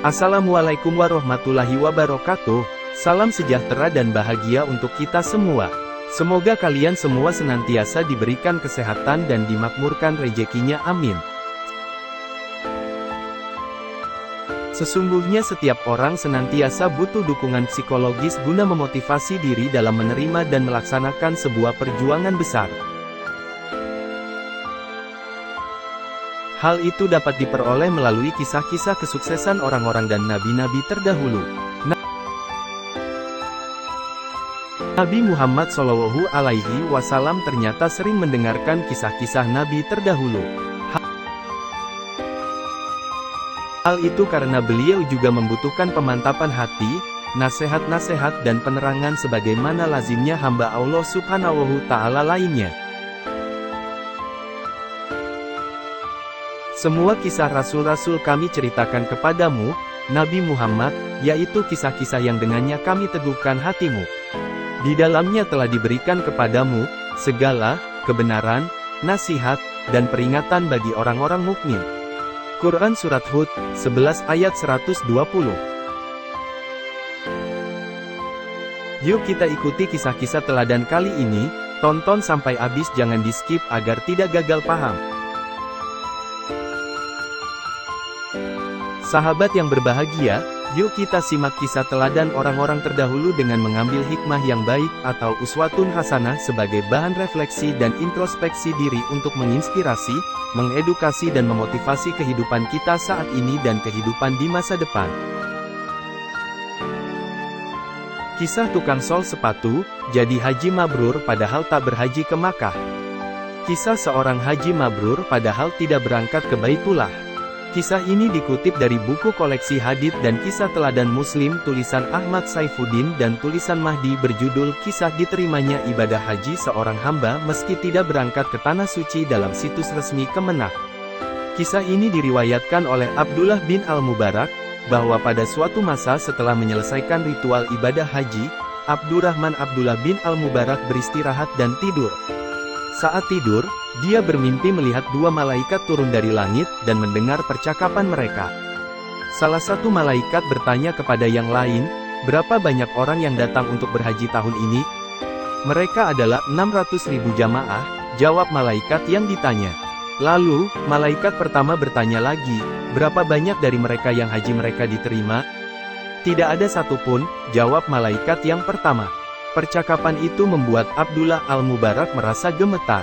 Assalamualaikum warahmatullahi wabarakatuh. Salam sejahtera dan bahagia untuk kita semua. Semoga kalian semua senantiasa diberikan kesehatan dan dimakmurkan rezekinya, amin. Sesungguhnya setiap orang senantiasa butuh dukungan psikologis guna memotivasi diri dalam menerima dan melaksanakan sebuah perjuangan besar. Hal itu dapat diperoleh melalui kisah-kisah kesuksesan orang-orang dan nabi-nabi terdahulu. Nabi Muhammad SAW ternyata sering mendengarkan kisah-kisah nabi terdahulu. Hal itu karena beliau juga membutuhkan pemantapan hati, nasihat-nasihat dan penerangan sebagaimana lazimnya hamba Allah Subhanahu wa Ta'ala lainnya. Semua kisah rasul-rasul kami ceritakan kepadamu, Nabi Muhammad, yaitu kisah-kisah yang dengannya kami teguhkan hatimu. Di dalamnya telah diberikan kepadamu segala kebenaran, nasihat, dan peringatan bagi orang-orang mukmin. Quran Surat Hud, 11 ayat 120. Yuk kita ikuti kisah-kisah teladan kali ini, tonton sampai habis, jangan di-skip agar tidak gagal paham. Sahabat yang berbahagia, yuk kita simak kisah teladan orang-orang terdahulu dengan mengambil hikmah yang baik atau uswatun hasanah sebagai bahan refleksi dan introspeksi diri untuk menginspirasi, mengedukasi dan memotivasi kehidupan kita saat ini dan kehidupan di masa depan. Kisah tukang sol sepatu, jadi haji mabrur padahal tak berhaji ke Makkah. Kisah seorang haji mabrur padahal tidak berangkat ke Baitullah. Kisah ini dikutip dari buku koleksi hadits dan kisah teladan Muslim tulisan Ahmad Saifuddin dan tulisan Mahdi berjudul Kisah Diterimanya Ibadah Haji Seorang Hamba Meski Tidak Berangkat ke Tanah Suci dalam situs resmi Kemenak. Kisah ini diriwayatkan oleh Abdullah bin Al-Mubarak, bahwa pada suatu masa setelah menyelesaikan ritual ibadah haji, Abdurrahman Abdullah bin Al-Mubarak beristirahat dan tidur. Saat tidur, dia bermimpi melihat dua malaikat turun dari langit dan mendengar percakapan mereka. Salah satu malaikat bertanya kepada yang lain, berapa banyak orang yang datang untuk berhaji tahun ini? Mereka adalah 600.000 jamaah, jawab malaikat yang ditanya. Lalu, malaikat pertama bertanya lagi, berapa banyak dari mereka yang haji mereka diterima? Tidak ada satupun, jawab malaikat yang pertama. Percakapan itu membuat Abdullah Al-Mubarak merasa gemetar.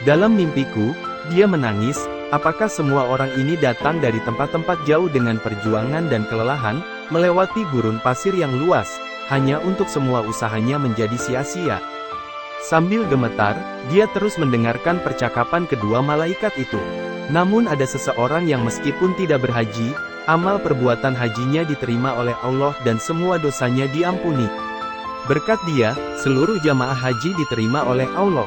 Dalam mimpiku, dia menangis, apakah semua orang ini datang dari tempat-tempat jauh dengan perjuangan dan kelelahan, melewati gurun pasir yang luas, hanya untuk semua usahanya menjadi sia-sia? Sambil gemetar, dia terus mendengarkan percakapan kedua malaikat itu. Namun ada seseorang yang meskipun tidak berhaji, amal perbuatan hajinya diterima oleh Allah dan semua dosanya diampuni. Berkat dia, seluruh jamaah haji diterima oleh Allah.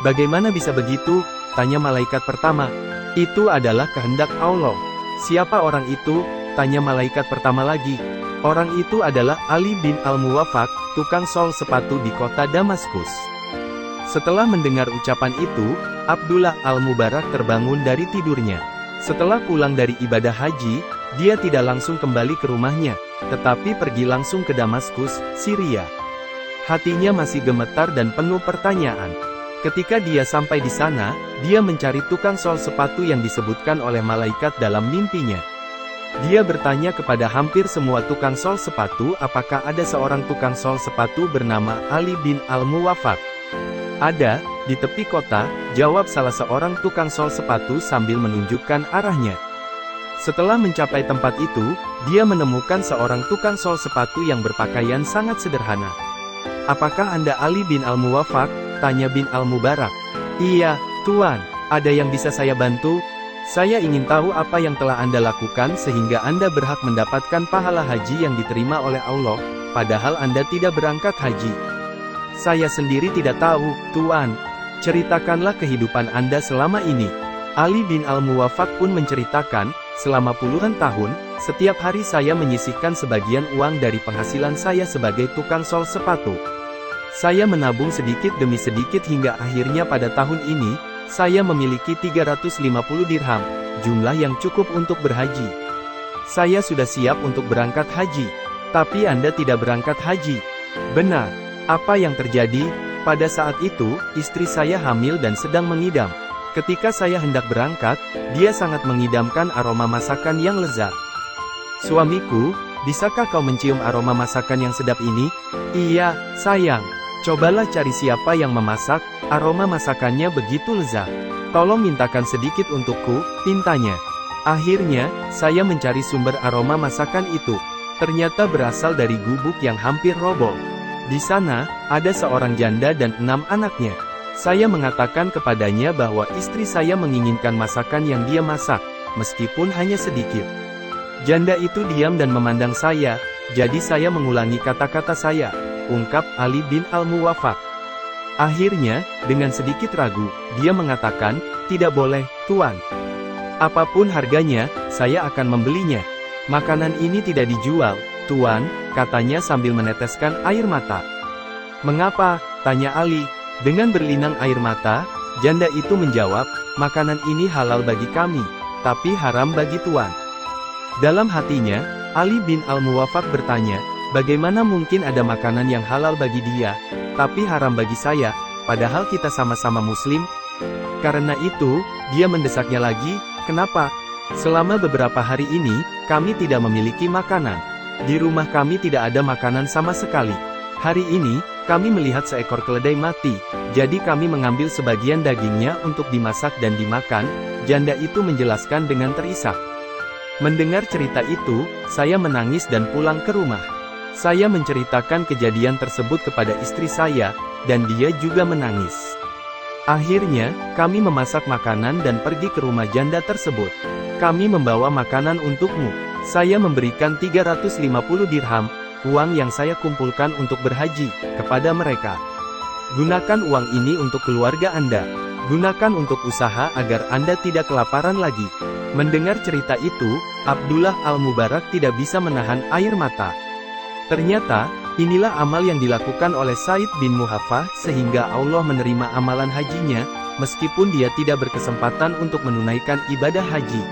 Bagaimana bisa begitu? Tanya malaikat pertama. Itu adalah kehendak Allah. Siapa orang itu? Tanya malaikat pertama lagi. Orang itu adalah Ali bin Al-Muwafaq, tukang sol sepatu di kota Damaskus. Setelah mendengar ucapan itu, Abdullah Al-Mubarak terbangun dari tidurnya. Setelah pulang dari ibadah haji, dia tidak langsung kembali ke rumahnya, tetapi pergi langsung ke Damaskus, Syria. Hatinya masih gemetar dan penuh pertanyaan. Ketika dia sampai di sana, dia mencari tukang sol sepatu yang disebutkan oleh malaikat dalam mimpinya. Dia bertanya kepada hampir semua tukang sol sepatu apakah ada seorang tukang sol sepatu bernama Ali bin Al-Muwafaq. Ada, di tepi kota, jawab salah seorang tukang sol sepatu sambil menunjukkan arahnya. Setelah mencapai tempat itu, dia menemukan seorang tukang sol sepatu yang berpakaian sangat sederhana. Apakah Anda Ali bin Al-Muwafaq? Tanya bin Al-Mubarak. Iya, Tuan. Ada yang bisa saya bantu? Saya ingin tahu apa yang telah Anda lakukan sehingga Anda berhak mendapatkan pahala haji yang diterima oleh Allah, padahal Anda tidak berangkat haji. Saya sendiri tidak tahu, Tuan. Ceritakanlah kehidupan Anda selama ini. Ali bin Al-Muwafaq pun menceritakan, selama puluhan tahun, setiap hari saya menyisihkan sebagian uang dari penghasilan saya sebagai tukang sol sepatu. Saya menabung sedikit demi sedikit hingga akhirnya pada tahun ini, saya memiliki 350 dirham, jumlah yang cukup untuk berhaji. Saya sudah siap untuk berangkat haji. Tapi Anda tidak berangkat haji. Benar. Apa yang terjadi? Pada saat itu, istri saya hamil dan sedang mengidam. Ketika saya hendak berangkat, dia sangat mengidamkan aroma masakan yang lezat. Suamiku, bisakah kau mencium aroma masakan yang sedap ini? Iya, sayang. Cobalah cari siapa yang memasak, aroma masakannya begitu lezat. Tolong mintakan sedikit untukku, pintanya. Akhirnya, saya mencari sumber aroma masakan itu. Ternyata berasal dari gubuk yang hampir roboh. Di sana, ada seorang janda dan 6 anaknya. Saya mengatakan kepadanya bahwa istri saya menginginkan masakan yang dia masak, meskipun hanya sedikit. Janda itu diam dan memandang saya, jadi saya mengulangi kata-kata saya, ungkap Ali bin Al-Muwaffaq. Akhirnya, dengan sedikit ragu, dia mengatakan, tidak boleh, Tuan. Apapun harganya, saya akan membelinya. Makanan ini tidak dijual, Tuan, katanya sambil meneteskan air mata. Mengapa? Tanya Ali. Dengan berlinang air mata, janda itu menjawab, makanan ini halal bagi kami, tapi haram bagi Tuan. Dalam hatinya, Ali bin Al-Muwaffaq bertanya, bagaimana mungkin ada makanan yang halal bagi dia, tapi haram bagi saya, padahal kita sama-sama muslim? Karena itu, dia mendesaknya lagi, kenapa? Selama beberapa hari ini, kami tidak memiliki makanan. Di rumah kami tidak ada makanan sama sekali. Hari ini, kami melihat seekor keledai mati, jadi kami mengambil sebagian dagingnya untuk dimasak dan dimakan, janda itu menjelaskan dengan terisak. Mendengar cerita itu, saya menangis dan pulang ke rumah. Saya menceritakan kejadian tersebut kepada istri saya, dan dia juga menangis. Akhirnya, kami memasak makanan dan pergi ke rumah janda tersebut. Kami membawa makanan untukmu. Saya memberikan 350 dirham, uang yang saya kumpulkan untuk berhaji, kepada mereka. Gunakan uang ini untuk keluarga Anda. Gunakan untuk usaha agar Anda tidak kelaparan lagi. Mendengar cerita itu, Abdullah Al-Mubarak tidak bisa menahan air mata. Ternyata, inilah amal yang dilakukan oleh Said bin Muhaffah sehingga Allah menerima amalan hajinya, meskipun dia tidak berkesempatan untuk menunaikan ibadah haji.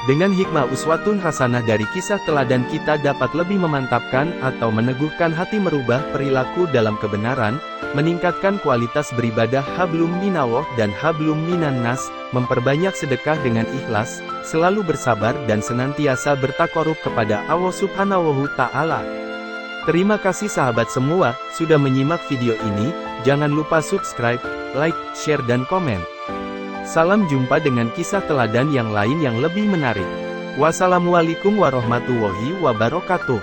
Dengan hikmah uswatun hasanah dari kisah teladan kita dapat lebih memantapkan atau meneguhkan hati merubah perilaku dalam kebenaran, meningkatkan kualitas beribadah hablum minallah dan hablum minan nas, memperbanyak sedekah dengan ikhlas, selalu bersabar dan senantiasa bertakarub kepada Allah Subhanahu wa Ta'ala. Terima kasih sahabat semua, sudah menyimak video ini, jangan lupa subscribe, like, share dan komen. Salam jumpa dengan kisah teladan yang lain yang lebih menarik. Wassalamualaikum warahmatullahi wabarakatuh.